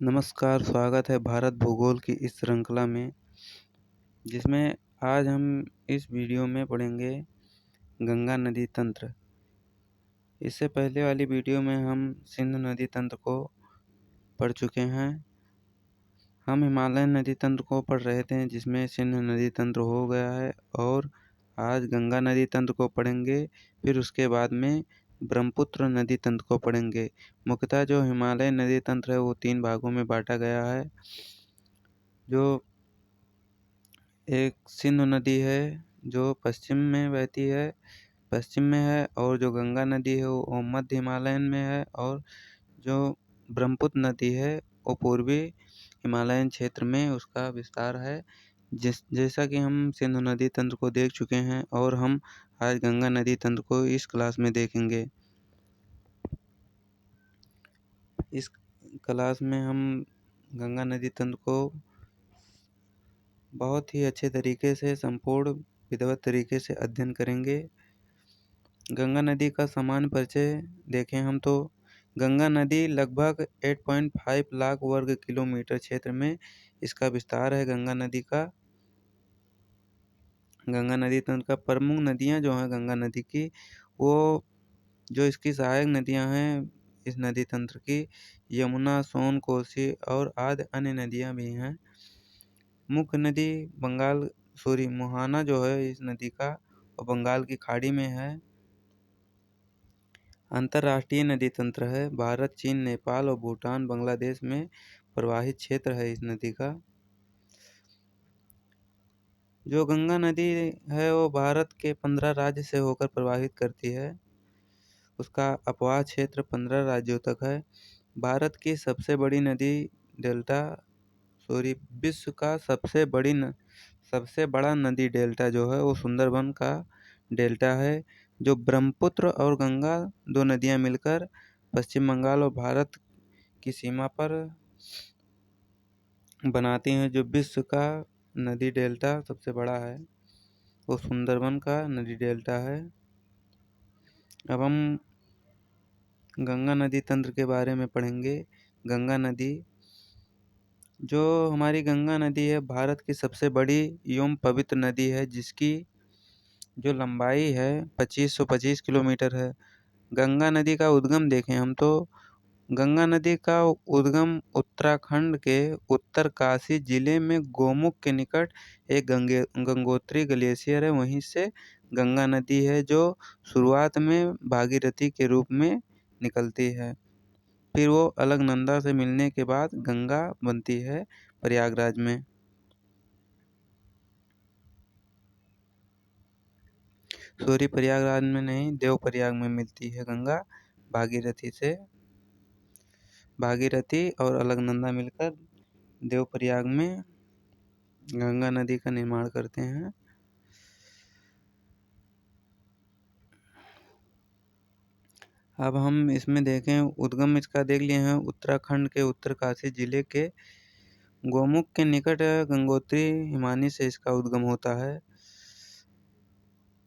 नमस्कार, स्वागत है भारत भूगोल की इस श्रृंखला में, जिसमें आज हम इस वीडियो में पढ़ेंगे गंगा नदी तंत्र। इससे पहले वाली वीडियो में हम सिंधु नदी तंत्र को पढ़ चुके हैं। हम हिमालयन नदी तंत्र को पढ़ रहे थे, जिसमें सिंधु नदी तंत्र हो गया है, और आज गंगा नदी तंत्र को पढ़ेंगे। फिर उसके बाद में ब्रह्मपुत्र नदी तंत्र को पढ़ेंगे। मुख्यतः जो हिमालयन नदी तंत्र है वो 3 भागों में बांटा गया है। जो एक सिंधु नदी है जो पश्चिम में बहती है, पश्चिम में है, और जो गंगा नदी है वो मध्य हिमालयन में है, और जो ब्रह्मपुत्र नदी है वो पूर्वी हिमालयन क्षेत्र में उसका विस्तार है। जैसा कि हम सिंधु नदी तंत्र को देख चुके हैं, और हम आज गंगा नदी तंत्र को इस क्लास में देखेंगे। इस क्लास में हम गंगा नदी तंत्र को बहुत ही अच्छे तरीके से, संपूर्ण विधिवत तरीके से अध्ययन करेंगे। गंगा नदी का सामान्य परिचय देखें हम तो गंगा नदी लगभग 8.5 लाख वर्ग किलोमीटर क्षेत्र में इसका विस्तार है। गंगा नदी तंत्र का प्रमुख नदियां जो हैं गंगा नदी की, वो जो इसकी सहायक नदियां हैं इस नदी तंत्र की, यमुना, सोन, कोसी और आदि अन्य नदियां भी हैं। मुख्य नदी मोहाना जो है इस नदी का, वो बंगाल की खाड़ी में है। अंतर्राष्ट्रीय नदी तंत्र है। भारत, चीन, नेपाल और भूटान, बांग्लादेश में प्रवाहित क्षेत्र है इस नदी का। जो गंगा नदी है वो भारत के 15 राज्य से होकर प्रवाहित करती है। उसका अपवाह क्षेत्र 15 राज्यों तक है। भारत की सबसे बड़ी नदी विश्व का सबसे बड़ा नदी डेल्टा जो है वो सुंदरबन का डेल्टा है। जो ब्रह्मपुत्र और गंगा दो नदियां मिलकर पश्चिम बंगाल और भारत की सीमा पर बनाती हैं। जो विश्व का नदी डेल्टा सबसे बड़ा है वो सुंदरबन का नदी डेल्टा है। अब हम गंगा नदी तंत्र के बारे में पढ़ेंगे। गंगा नदी, जो हमारी गंगा नदी है, भारत की सबसे बड़ी एवं पवित्र नदी है, जिसकी जो लंबाई है 2525 किलोमीटर है। गंगा नदी का उद्गम देखें हम तो गंगा नदी का उद्गम उत्तराखंड के उत्तरकाशी जिले में गोमुख के निकट एक गंगोत्री ग्लेशियर है, वहीं से गंगा नदी है, जो शुरुआत में भागीरथी के रूप में निकलती है। फिर वो अलकनंदा से मिलने के बाद गंगा बनती है प्रयागराज में। प्रयागराज में नहीं, देवप्रयाग में मिलती है गंगा। भागीरथी और अलकनंदा मिलकर देवप्रयाग में गंगा नदी का निर्माण करते हैं। अब हम इसमें देखें, उद्गम इसका देख लिए हैं उत्तराखंड के उत्तरकाशी जिले के गोमुख के निकट गंगोत्री हिमानी से इसका उद्गम होता है।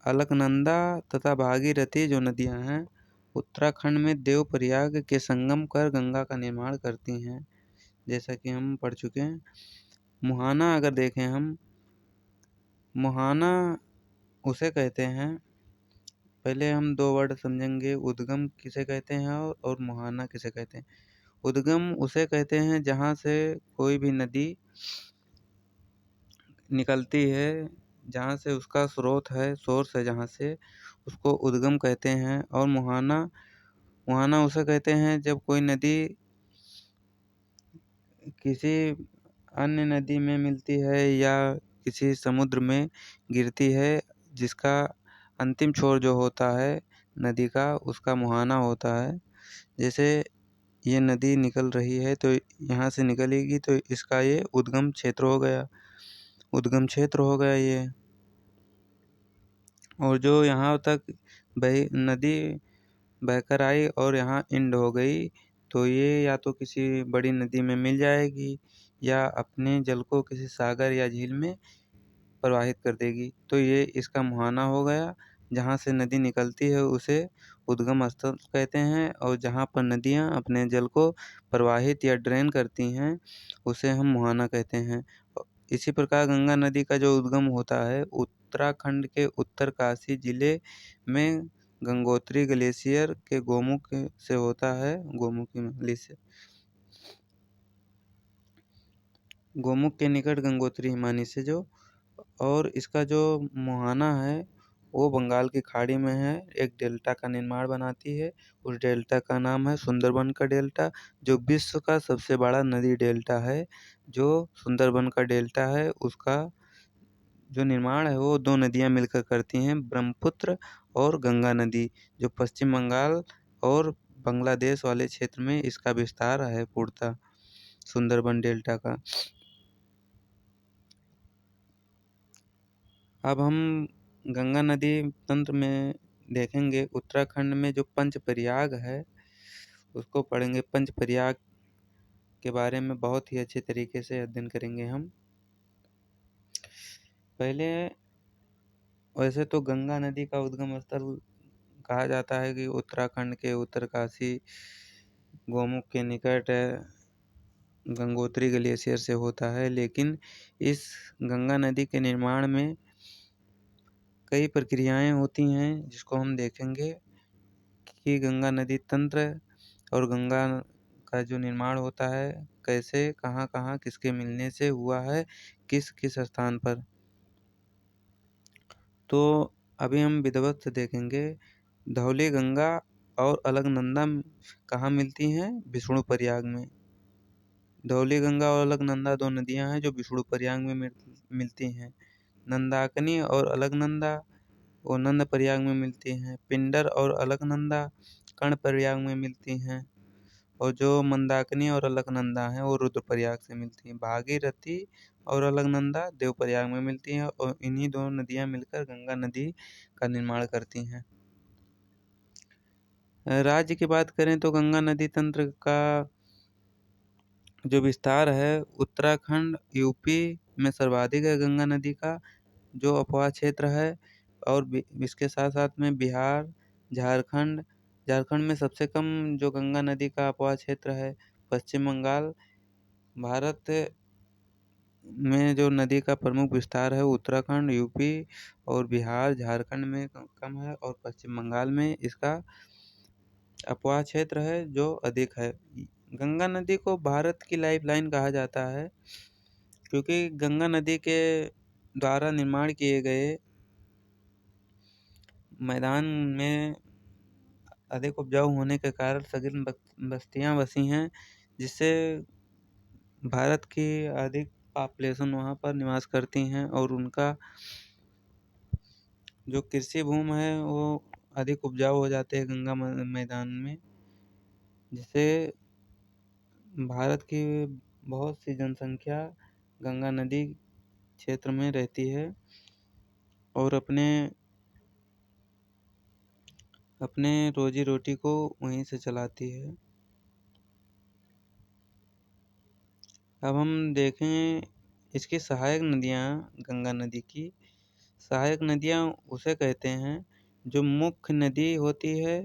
अलकनंदा तथा भागीरथी जो नदियां हैं उत्तराखंड में देवप्रयाग के संगम कर गंगा का निर्माण करती हैं, जैसा कि हम पढ़ चुके हैं। मुहाना अगर देखें हम, मुहाना उसे कहते हैं, पहले हम 2 वर्ड समझेंगे, उद्गम किसे कहते हैं और मुहाना किसे कहते हैं। उद्गम उसे कहते हैं जहाँ से कोई भी नदी निकलती है, जहाँ से उसका स्रोत है, सोर्स है, जहाँ से उसको उद्गम कहते हैं। और मुहाना उसे कहते हैं जब कोई नदी किसी अन्य नदी में मिलती है या किसी समुद्र में गिरती है, जिसका अंतिम छोर जो होता है नदी का उसका मुहाना होता है। जैसे ये नदी निकल रही है तो यहाँ से निकलेगी तो इसका ये उद्गम क्षेत्र हो गया ये। और जो यहाँ तक नदी बहकर आई और यहाँ एंड हो गई, तो ये या तो किसी बड़ी नदी में मिल जाएगी या अपने जल को किसी सागर या झील में प्रवाहित कर देगी, तो ये इसका मुहाना हो गया। जहाँ से नदी निकलती है उसे उद्गम स्थल कहते हैं, और जहाँ पर नदियाँ अपने जल को प्रवाहित या ड्रेन करती हैं उसे हम मुहाना कहते हैं। इसी प्रकार गंगा नदी का जो उद्गम होता है उत्तराखंड के उत्तरकाशी जिले में गंगोत्री ग्लेशियर के गोमुख से होता है। गोमुखी ग्लेशियर गोमुख के निकट गंगोत्री हिमानी से जो, और इसका जो मुहाना है वो बंगाल की खाड़ी में है, एक डेल्टा का निर्माण बनाती है। उस डेल्टा का नाम है सुंदरबन का डेल्टा, जो विश्व का सबसे बड़ा नदी डेल्टा है। जो सुंदरबन का डेल्टा है उसका जो निर्माण है वो 2 नदियाँ मिलकर करती हैं, ब्रह्मपुत्र और गंगा नदी, जो पश्चिम बंगाल और बांग्लादेश वाले क्षेत्र में इसका विस्तार है पूर्णतः सुंदरबन डेल्टा का। अब हम गंगा नदी तंत्र में देखेंगे, उत्तराखंड में जो पंचप्रयाग है उसको पढ़ेंगे। पंचप्रयाग के बारे में बहुत ही अच्छे तरीके से अध्ययन करेंगे हम। पहले वैसे तो गंगा नदी का उद्गम स्थल कहा जाता है कि उत्तराखंड के उत्तरकाशी गोमुख के निकट गंगोत्री ग्लेशियर से होता है, लेकिन इस गंगा नदी के निर्माण में कई प्रक्रियाएं होती हैं जिसको हम देखेंगे कि गंगा नदी तंत्र और गंगा का जो निर्माण होता है कैसे, कहाँ कहाँ, किसके मिलने से हुआ है, किस किस स्थान पर। तो अभी हम विधिवत से देखेंगे। धौली गंगा और अलकनंदा कहाँ मिलती हैं? विष्णुप्रयाग में। धौली गंगा और अलकनंदा 2 नदियाँ हैं जो विष्णुप्रयाग में मिलती हैं। नंदाकिनी और अलकनंदा वो नंदप्रयाग में मिलती हैं। पिंडर और अलकनंदा कर्णप्रयाग में मिलती हैं, और जो मंदाकिनी और अलकनंदा हैं वो रुद्रप्रयाग से मिलती हैं। भागीरथी और अलकनंदा देवप्रयाग में मिलती हैं, और इन्हीं 2 नदियाँ मिलकर गंगा नदी का निर्माण करती हैं। राज्य की बात करें तो गंगा नदी तंत्र का जो विस्तार है उत्तराखंड यूपी में सर्वाधिक है गंगा नदी का जो अपवाह क्षेत्र है, और इसके साथ साथ में बिहार, झारखंड में सबसे कम जो गंगा नदी का अपवाह क्षेत्र है। पश्चिम बंगाल, भारत में जो नदी का प्रमुख विस्तार है उत्तराखंड, यूपी और बिहार, झारखंड में कम है, और पश्चिम बंगाल में इसका अपवाह क्षेत्र है जो अधिक है। गंगा नदी को भारत की लाइफलाइन कहा जाता है, क्योंकि गंगा नदी के द्वारा निर्माण किए गए मैदान में अधिक उपजाऊ होने के कारण सघन बस्तियां बसी हैं, जिससे भारत की अधिक पॉपुलेशन वहाँ पर निवास करती हैं, और उनका जो कृषि भूमि है वो अधिक उपजाऊ हो जाते हैं गंगा मैदान में, जिससे भारत की बहुत सी जनसंख्या गंगा नदी क्षेत्र में रहती है और अपने रोजी रोटी को वहीं से चलाती है। अब हम देखें इसकी सहायक नदियाँ। गंगा नदी की सहायक नदियाँ उसे कहते हैं जो मुख्य नदी होती है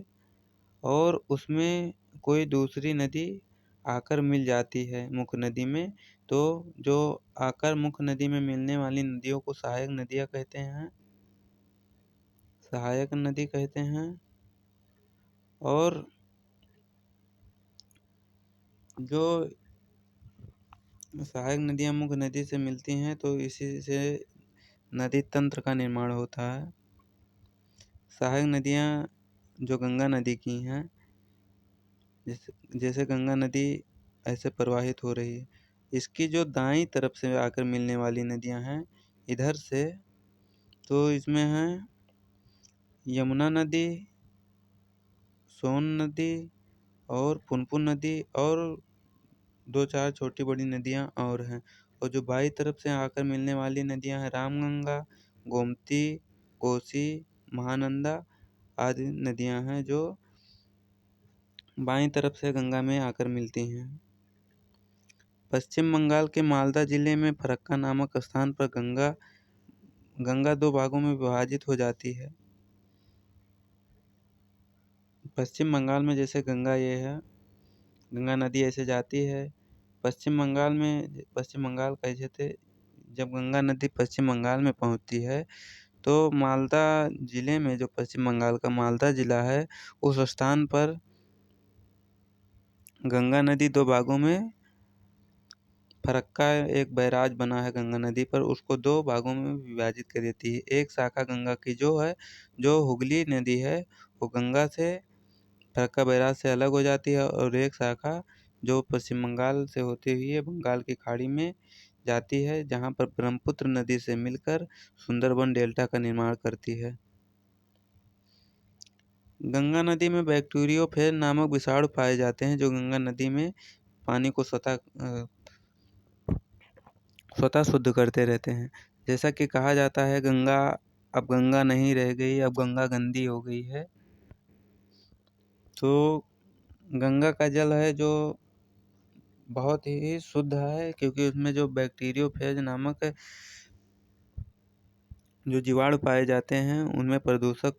और उसमें कोई दूसरी नदी आकर मिल जाती है मुख्य नदी में। तो जो आकर मुख्य नदी में मिलने वाली नदियों को सहायक नदियाँ कहते हैं, सहायक नदी कहते हैं। और जो सहायक नदियाँ मुख्य नदी से मिलती हैं तो इसी से नदी तंत्र का निर्माण होता है। सहायक नदियाँ जो गंगा नदी की हैं, जैसे गंगा नदी ऐसे प्रवाहित हो रही है, इसकी जो दाईं तरफ से आकर मिलने वाली नदियाँ हैं इधर से, तो इसमें है यमुना नदी, सोन नदी और पुनपुन नदी, और 2-4 छोटी बड़ी नदियाँ और हैं। और जो बाईं तरफ से आकर मिलने वाली नदियाँ हैं रामगंगा, गोमती, कोसी, महानंदा आदि नदियाँ हैं जो बाईं तरफ से गंगा में आकर मिलती हैं। पश्चिम बंगाल के मालदा जिले में फरक्का नामक स्थान पर गंगा 2 भागों में विभाजित हो जाती है। पश्चिम बंगाल में जैसे गंगा ये है, गंगा नदी ऐसे जाती है पश्चिम बंगाल कैसे थे, जब गंगा नदी पश्चिम बंगाल में पहुंचती है तो मालदा जिले में, जो पश्चिम बंगाल का मालदा जिला है, उस स्थान पर गंगा नदी दो भागों में फरक्का एक बैराज बना है गंगा नदी पर, उसको दो भागों में विभाजित कर देती है। एक शाखा गंगा की जो हुगली नदी है, वो गंगा से फरक्का बैराज से अलग हो जाती है, और एक शाखा जो पश्चिम बंगाल से होती हुई बंगाल की खाड़ी में जाती है, जहाँ पर ब्रह्मपुत्र नदी से मिलकर सुंदरबन डेल्टा का निर्माण करती है। गंगा नदी में बैक्टीरियोफेज नामक विषाणु पाए जाते हैं, जो गंगा नदी में पानी को स्वतः शुद्ध करते रहते हैं। जैसा कि कहा जाता है अब गंगा नहीं रह गई, अब गंगा गंदी हो गई है। तो गंगा का जल है जो बहुत ही शुद्ध है, क्योंकि उसमें जो बैक्टीरियोफेज नामक जो जीवाणु पाए जाते हैं, उनमें प्रदूषक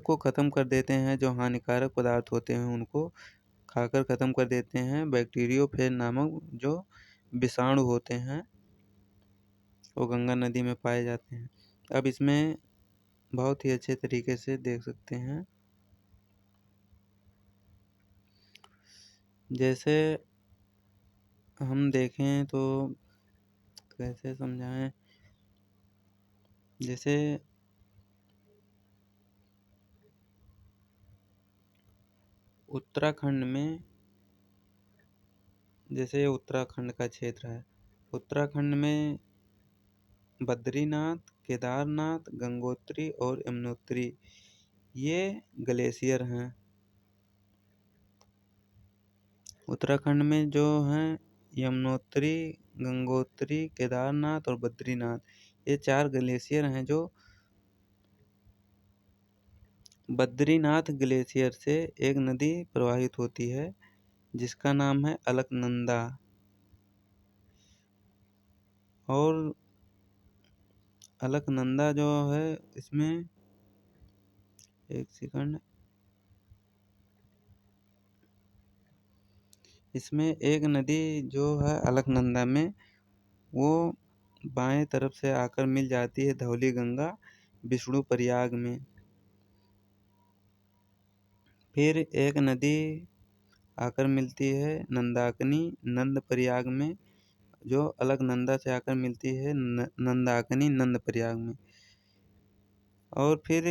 को खत्म कर देते हैं। जो हानिकारक पदार्थ होते हैं उनको खाकर खत्म कर देते हैं। बैक्टीरियोफेज नामक जो विषाणु होते हैं वो गंगा नदी में पाए जाते हैं। अब इसमें बहुत ही अच्छे तरीके से देख सकते हैं, जैसे हम देखें तो कैसे समझाएं, जैसे उत्तराखंड में, जैसे उत्तराखंड का क्षेत्र है, उत्तराखंड में बद्रीनाथ, केदारनाथ, गंगोत्री और यमुनोत्री ये ग्लेशियर हैं। उत्तराखंड में जो हैं यमुनोत्री, गंगोत्री, केदारनाथ और बद्रीनाथ, ये 4 ग्लेशियर हैं जो बद्रीनाथ ग्लेशियर से एक नदी प्रवाहित होती है जिसका नाम है अलकनंदा। और अलकनंदा जो है, इसमें एक सेकंड, इसमें एक नदी जो है अलकनंदा में, वो बाएं तरफ से आकर मिल जाती है धौली गंगा विष्णु प्रयाग में। फिर एक नदी आकर मिलती है नंदाकिनी नंद प्रयाग में, जो अलकनंदा से आकर मिलती है नंदाकिनी नंद प्रयाग में। और फिर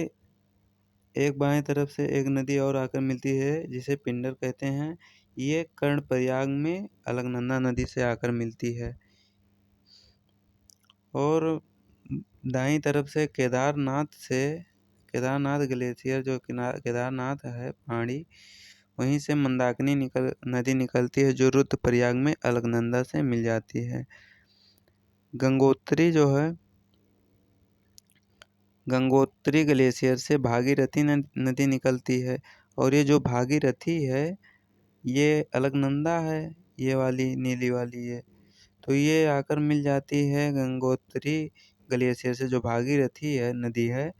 एक बाएं तरफ से एक नदी और आकर मिलती है जिसे पिंडर कहते हैं, ये कर्णप्रयाग में अलकनंदा नदी से आकर मिलती है। और दाईं तरफ से केदारनाथ ग्लेशियर, जो केदारनाथ है पहाड़ी, वहीं से मंदाकिनी नदी निकलती है, जो रुद्रप्रयाग में अलकनंदा से मिल जाती है। गंगोत्री ग्लेशियर से भागीरथी नदी निकलती है, और ये जो भागीरथी है ये अलकनंदा है, ये वाली नीली वाली है, तो ये आकर मिल जाती है गंगोत्री ग्लेशियर से। जो भागीरथी है नदी है,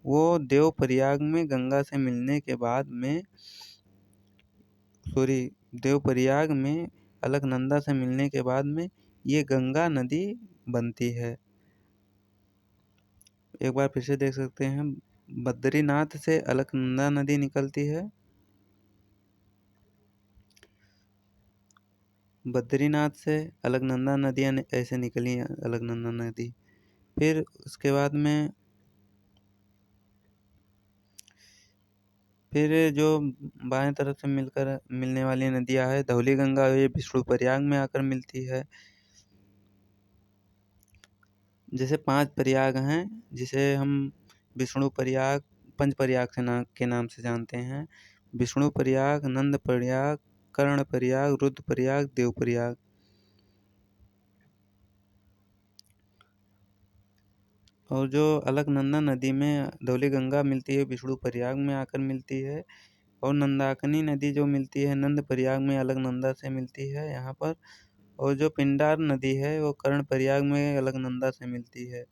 वो देवप्रयाग में गंगा से मिलने के बाद में देवप्रयाग में अलकनंदा से मिलने के बाद में ये गंगा नदी बनती है। एक बार फिर से देख सकते हैं, बद्रीनाथ से अलकनंदा नदी निकलती है, बद्रीनाथ से अलकनंदा नदियाँ ऐसे निकली अलकनंदा नदी। फिर उसके बाद में फिर जो बाएं तरफ से मिलने वाली नदियाँ है, धौली गंगा ये विष्णु प्रयाग में आकर मिलती है। जैसे 5 प्रयाग हैं, जिसे हम विष्णु प्रयाग, पंच प्रयाग के नाम से जानते हैं। विष्णु प्रयाग, नंद प्रयाग, कर्ण प्रयाग, रुद्र प्रयाग, देव प्रयाग। और जो अलकनंदा नदी में धौली गंगा मिलती है, विष्णु प्रयाग में आकर मिलती है। और नंदाकिनी नदी जो मिलती है नंद प्रयाग में, अलकनंदा से मिलती है यहाँ पर। और जो पिंडार नदी है वो कर्ण प्रयाग में अलकनंदा से मिलती है।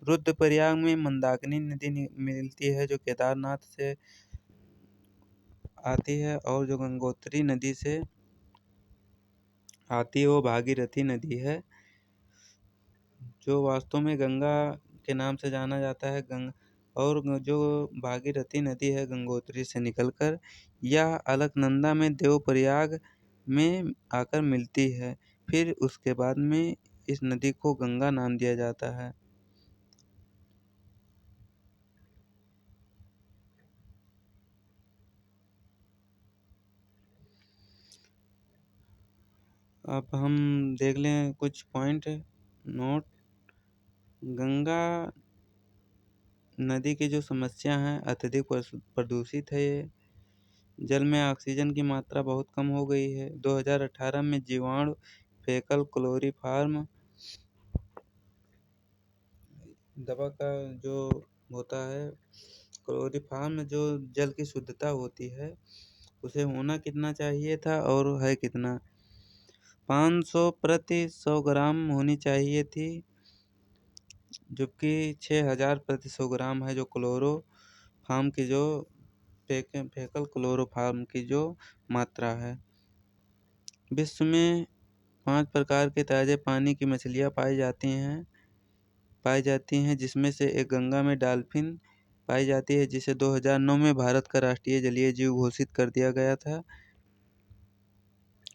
रुद्रप्रयाग में मंदाकिनी नदी मिलती है जो केदारनाथ से आती है, और जो गंगोत्री नदी से आती है वो भागीरथी नदी है, जो वास्तव में गंगा के नाम से जाना जाता है। और जो भागीरथी नदी है गंगोत्री से निकलकर यह अलकनंदा में देवप्रयाग में आकर मिलती है। फिर उसके बाद में इस नदी को गंगा नाम दिया जाता है। अब हम देख लें कुछ पॉइंट नोट। गंगा नदी की जो समस्या है, अत्यधिक प्रदूषित है ये। जल में ऑक्सीजन की मात्रा बहुत कम हो गई है। 2018 में जीवाणु फेकल क्लोरीफार्म दवा का जो होता है, क्लोरीफार्म जो जल की शुद्धता होती है उसे होना कितना चाहिए था और है कितना, 500 प्रति 100 ग्राम होनी चाहिए थी, जबकि 6000 प्रति 100 ग्राम है जो क्लोरोफार्म की जो फेकल क्लोरोफार्म की जो मात्रा है। विश्व में 5 प्रकार के ताजे पानी की मछलियाँ पाई जाती हैं, जिसमें से एक गंगा में डॉल्फिन पाई जाती है, जिसे 2009 में भारत का राष्ट्रीय जलीय जीव घोषित कर दिया गया था।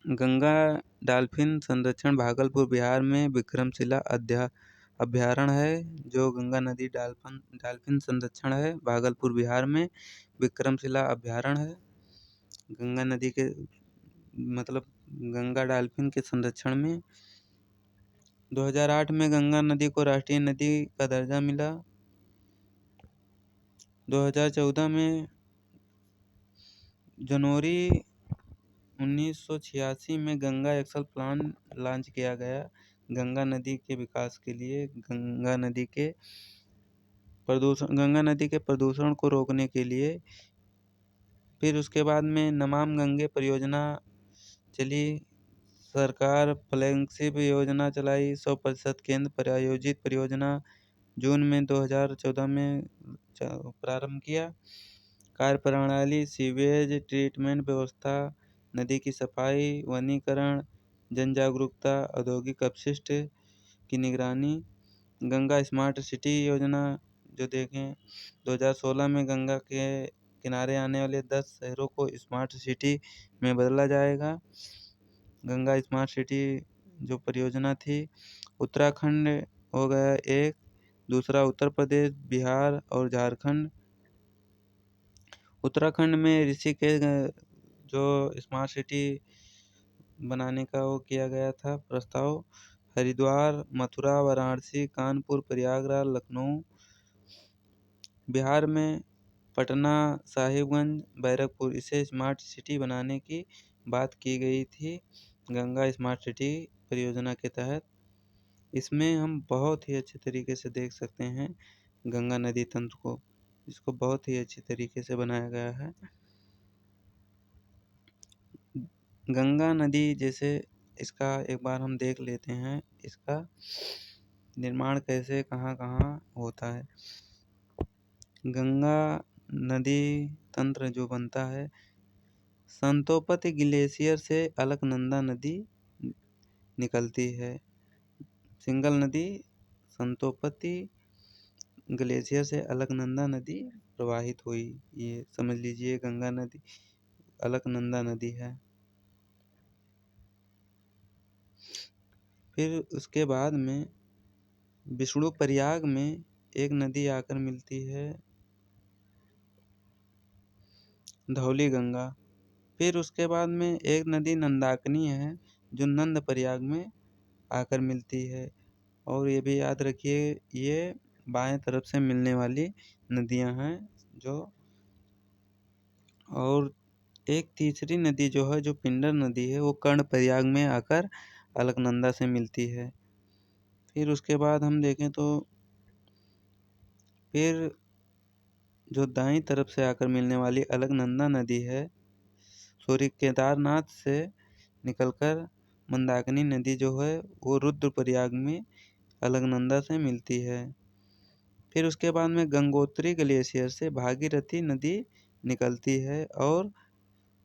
गंगा डॉल्फिन संरक्षण भागलपुर बिहार में विक्रमशिला अभ्यारण्य है। जो गंगा नदी डॉल्फिन संरक्षण है भागलपुर बिहार में विक्रमशिला अभ्यारण्य है। गंगा नदी के मतलब गंगा डॉल्फिन के संरक्षण में 2008 में गंगा नदी को राष्ट्रीय नदी का दर्जा मिला। 2014 में जनवरी 1986 में गंगा एक्शन प्लान लॉन्च किया गया गंगा नदी के विकास के लिए। गंगा नदी के प्रदूषण को रोकने के लिए। फिर उसके बाद में नमामि गंगे परियोजना चली। सरकार फ्लैगशिप योजना चलाई, 100% केंद्र प्रायोजित परियोजना जून में 2014 में प्रारंभ किया। कार्यप्रणाली, सीवेज ट्रीटमेंट व्यवस्था, नदी की सफाई, वनीकरण, जन जागरूकता, औद्योगिक अपशिष्ट की निगरानी। गंगा स्मार्ट सिटी योजना जो देखें 2016 में गंगा के किनारे आने वाले 10 शहरों को स्मार्ट सिटी में बदला जाएगा। गंगा स्मार्ट सिटी जो परियोजना थी, उत्तराखंड हो गया एक, दूसरा उत्तर प्रदेश, बिहार और झारखंड। उत्तराखंड में ऋषिकेश जो स्मार्ट सिटी बनाने का वो किया गया था प्रस्ताव। हरिद्वार, मथुरा, वाराणसी, कानपुर, प्रयागराज, लखनऊ। बिहार में पटना, साहिबगंज, बैरकपुर, इसे स्मार्ट सिटी बनाने की बात की गई थी गंगा स्मार्ट सिटी परियोजना के तहत। इसमें हम बहुत ही अच्छे तरीके से देख सकते हैं गंगा नदी तंत्र को। इसको बहुत ही अच्छी तरीके से बनाया गया है। गंगा नदी जैसे इसका एक बार हम देख लेते हैं, इसका निर्माण कैसे कहाँ कहाँ होता है। गंगा नदी तंत्र जो बनता है, संतोपति ग्लेशियर से अलकनंदा नदी निकलती है। सिंगल नदी संतोपति ग्लेशियर से अलकनंदा नदी प्रवाहित हुई, ये समझ लीजिए गंगा नदी अलकनंदा नदी है। फिर उसके बाद में विष्णुप्रयाग में एक नदी आकर मिलती है, धौली गंगा। फिर उसके बाद में एक नदी नंदाकिनी है जो नंदप्रयाग में आकर मिलती है। और ये भी याद रखिए ये बाएं तरफ से मिलने वाली नदियां हैं जो। और एक तीसरी नदी जो है जो पिंडर नदी है वो कर्णप्रयाग में आकर अलकनंदा से मिलती है। फिर उसके बाद हम देखें तो फिर जो दाईं तरफ से आकर मिलने वाली अलकनंदा नदी है, केदारनाथ से निकलकर मंदाकिनी नदी जो है वो रुद्रप्रयाग में अलकनंदा से मिलती है। फिर उसके बाद में गंगोत्री ग्लेशियर से भागीरथी नदी निकलती है और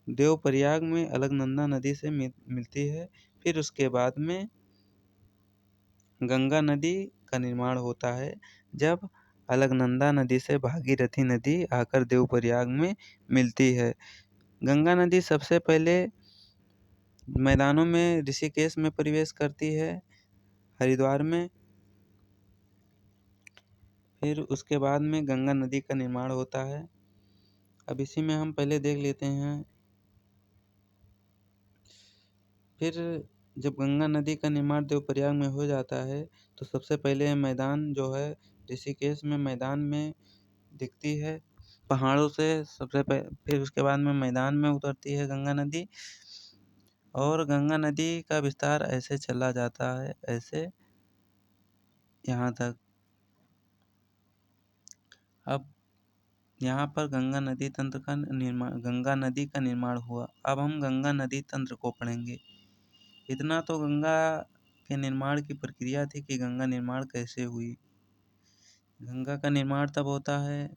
देवप्रयाग में अलकनंदा नदी से मिलती है। फिर उसके बाद में गंगा नदी का निर्माण होता है जब अलकनंदा नदी से भागीरथी नदी आकर देवप्रयाग में मिलती है। गंगा नदी सबसे पहले मैदानों में ऋषिकेश में प्रवेश करती है, हरिद्वार में। फिर उसके बाद में गंगा नदी का निर्माण होता है। अब इसी में हम पहले देख लेते हैं। फिर जब गंगा नदी का निर्माण देवप्रयाग में हो जाता है तो सबसे पहले मैदान जो है ऋषिकेश में मैदान में दिखती है पहाड़ों से। फिर उसके बाद में मैदान में उतरती है गंगा नदी और गंगा नदी का विस्तार ऐसे चला जाता है ऐसे यहाँ तक। अब यहाँ पर गंगा नदी का निर्माण हुआ। अब हम गंगा नदी तंत्र को पढ़ेंगे। इतना तो गंगा के निर्माण की प्रक्रिया थी कि गंगा निर्माण कैसे हुई। गंगा का निर्माण तब होता है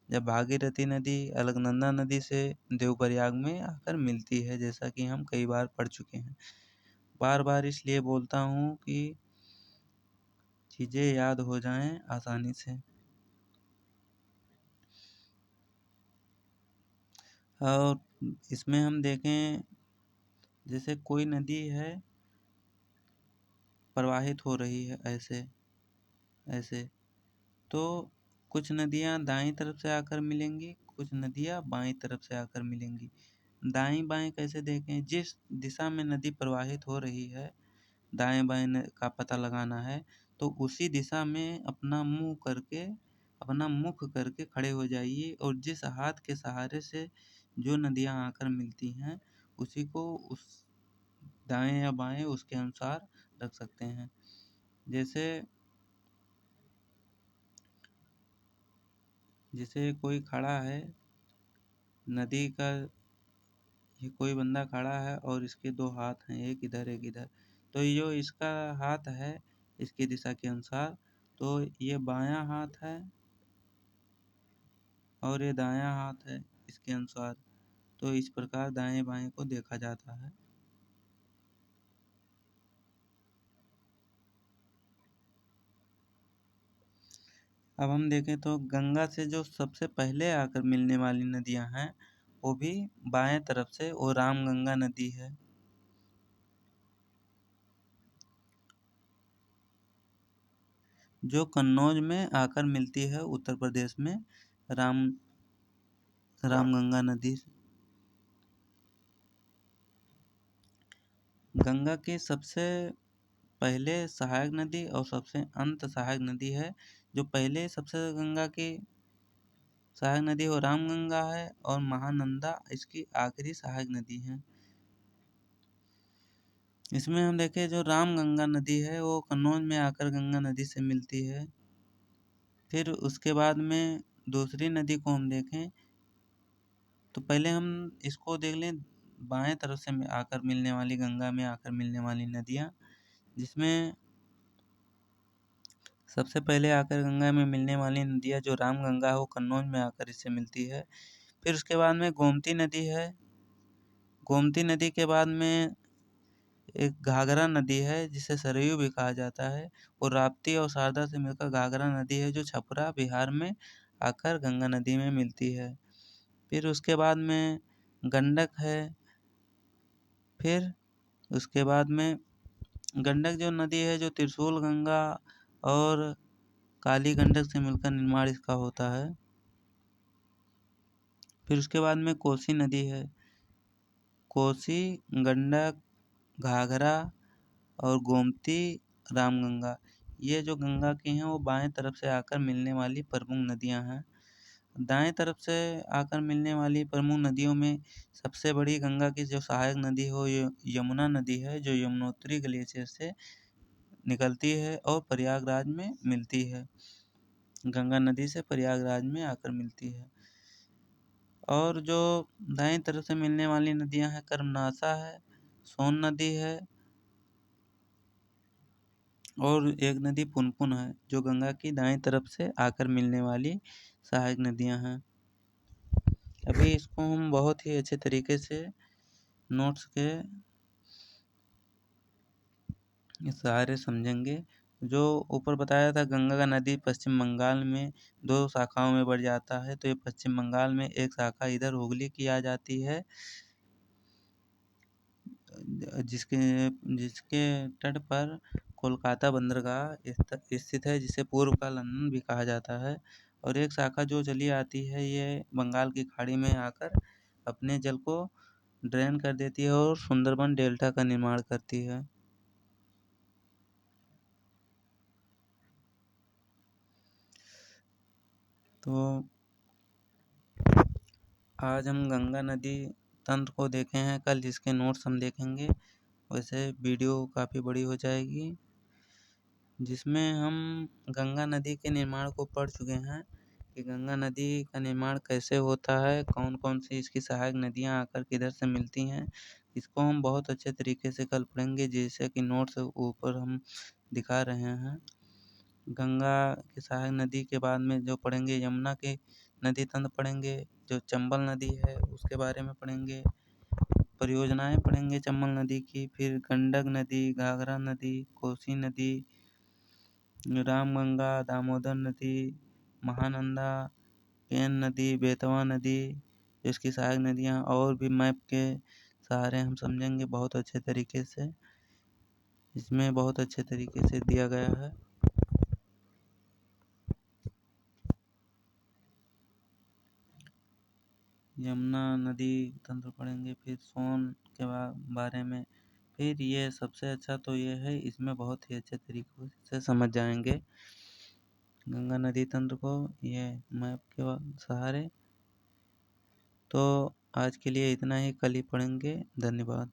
जब भागीरथी नदी अलकनंदा नदी से देवप्रयाग में आकर मिलती है, जैसा कि हम कई बार पढ़ चुके हैं। बार बार इसलिए बोलता हूँ कि चीज़ें याद हो जाएं आसानी से। और इसमें हम देखें जैसे कोई नदी है प्रवाहित हो रही है ऐसे तो कुछ नदियाँ दाईं तरफ से आकर मिलेंगी, कुछ नदियाँ बाईं तरफ से आकर मिलेंगी। दाईं बाएं कैसे देखें? जिस दिशा में नदी प्रवाहित हो रही है दाएं बाएं का पता लगाना है तो उसी दिशा में अपना मुख करके खड़े हो जाइए और जिस हाथ के सहारे से जो नदियाँ आकर मिलती हैं उसी को उस दाएं या बाएं उसके अनुसार रख सकते हैं। जैसे कोई खड़ा है नदी का, ये कोई बंदा खड़ा है और इसके दो हाथ हैं, एक इधर एक इधर। तो जो इसका हाथ है इसकी दिशा के अनुसार तो ये बायां हाथ है और ये दायां हाथ है इसके अनुसार। तो इस प्रकार दाएं बाएं को देखा जाता है। अब हम देखें तो गंगा से जो सबसे पहले आकर मिलने वाली नदियां हैं वो भी बाएं तरफ से वो रामगंगा नदी है। जो कन्नौज में आकर मिलती है उत्तर प्रदेश में रामगंगा नदी। गंगा की सबसे पहले सहायक नदी और सबसे अंत सहायक नदी है। जो पहले सबसे गंगा की सहायक नदी वो रामगंगा है और महानंदा इसकी आखिरी सहायक नदी है। इसमें हम देखें जो रामगंगा नदी है वो कन्नौज में आकर गंगा नदी से मिलती है। फिर उसके बाद में दूसरी नदी को हम देखें तो पहले हम इसको देख लें बाएं तरफ से आकर मिलने वाली गंगा में आकर मिलने वाली नदियाँ, जिसमें सबसे पहले आकर गंगा में मिलने वाली नदियाँ जो रामगंगा है वो कन्नौज में आकर इससे मिलती है। फिर उसके बाद में गोमती नदी है। गोमती नदी के बाद में एक घाघरा नदी है जिसे सरयू भी कहा जाता है। और राप्ती और शारदा से मिलकर घाघरा नदी है जो छपरा बिहार में आकर गंगा नदी में मिलती है। फिर उसके बाद में गंडक है। फिर उसके बाद में गंडक जो नदी है जो त्रिशूल गंगा और काली गंडक से मिलकर निर्माण इसका होता है। फिर उसके बाद में कोसी नदी है। कोसी, गंडक, घाघरा और गोमती, रामगंगा, ये जो गंगा की हैं वो बाएं तरफ से आकर मिलने वाली प्रमुख नदियां हैं। दाएं तरफ से आकर मिलने वाली प्रमुख नदियों में सबसे बड़ी गंगा की जो सहायक नदी है वो यमुना नदी है जो यमुनोत्री ग्लेशियर से निकलती है और प्रयागराज में मिलती है। गंगा नदी से प्रयागराज में आकर मिलती है। और जो दाएं तरफ से मिलने वाली नदियां हैं कर्मनाशा है, सोन नदी है और एक नदी पुनपुन है, जो गंगा की दाएं तरफ से आकर मिलने वाली सहायक नदियां हैं। अभी इसको हम बहुत ही अच्छे तरीके से नोट्स के सहारे समझेंगे। जो ऊपर बताया था, गंगा का नदी पश्चिम बंगाल में 2 शाखाओं में बढ़ जाता है, तो ये पश्चिम बंगाल में एक शाखा इधर हुगली की आ जाती है, जिसके जिसके तट पर कोलकाता बंदरगाह स्थित है, जिसे पूर्व का लंदन भी कहा जाता है। और एक शाखा जो चली आती है, ये बंगाल की खाड़ी में आकर अपने जल को ड्रेन कर देती है और सुंदरबन डेल्टा का निर्माण करती है। तो आज हम गंगा नदी तंत्र को देखे हैं, कल जिसके नोट्स हम देखेंगे। वैसे वीडियो काफ़ी बड़ी हो जाएगी, जिसमें हम गंगा नदी के निर्माण को पढ़ चुके हैं कि गंगा नदी का निर्माण कैसे होता है, कौन कौन सी इसकी सहायक नदियाँ आकर किधर से मिलती हैं। इसको हम बहुत अच्छे तरीके से कल पढ़ेंगे, जैसे कि नोट्स ऊपर हम दिखा रहे हैं। गंगा की सहायक नदी के बाद में जो पढ़ेंगे, यमुना के नदी तंत्र पढ़ेंगे, जो चंबल नदी है उसके बारे में पढ़ेंगे, परियोजनाएं पढ़ेंगे चंबल नदी की, फिर गंडक नदी, घाघरा नदी, कोसी नदी, रामगंगा, दामोदर नदी, महानंदा, केन नदी, बेतवा नदी, इसकी सहायक नदियाँ और भी मैप के सहारे हम समझेंगे बहुत अच्छे तरीके से। इसमें बहुत अच्छे तरीके से दिया गया है। यमुना नदी तंत्र पढ़ेंगे, फिर सोन के बारे में। फिर ये सबसे अच्छा तो ये है, इसमें बहुत ही अच्छे तरीके से समझ जाएंगे गंगा नदी तंत्र को, ये मैप के सहारे। तो आज के लिए इतना ही, कल ही पढ़ेंगे। धन्यवाद।